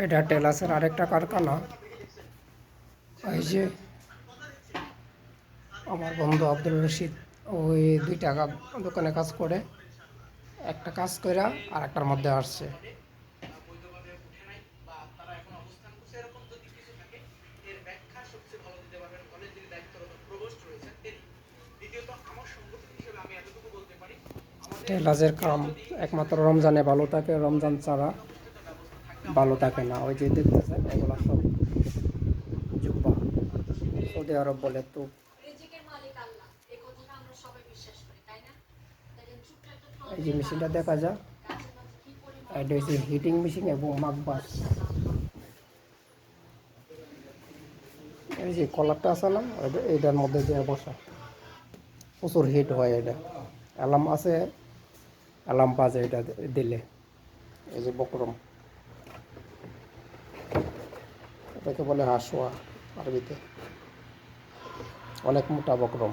এটা টেলাসের আরেকটা কারখানা। এই যে আমার বন্ধু আব্দুল রশিদ ওই 2টা দোকানে কাজ করে, একটা কাজ করে আর একটার মধ্যে আসছে। টেলাসের কাম একমাত্র রমজানে ভালো থাকে, রমজান ছাড়া ভালো থাকে না। ওই যে দেখতেছেন এগুলো সব জুব্বা, সৌদি আরব বলে তো। এই যে মেশিনটা দেখা যায়, এটা হচ্ছে হিটিং মেশিন এবং মাকবাস। এই যে কলারটা আছে না, এইটার মধ্যে দিয়ে বসা, প্রচুর হিট হয়। এটা অ্যালার্ম আছে, অ্যালার্ম বাজে এটা দিলে। এই যে বক্রম, এটাকে বলে হাঁসুয়া আরবিতে, অনেক মোটা বক্রম।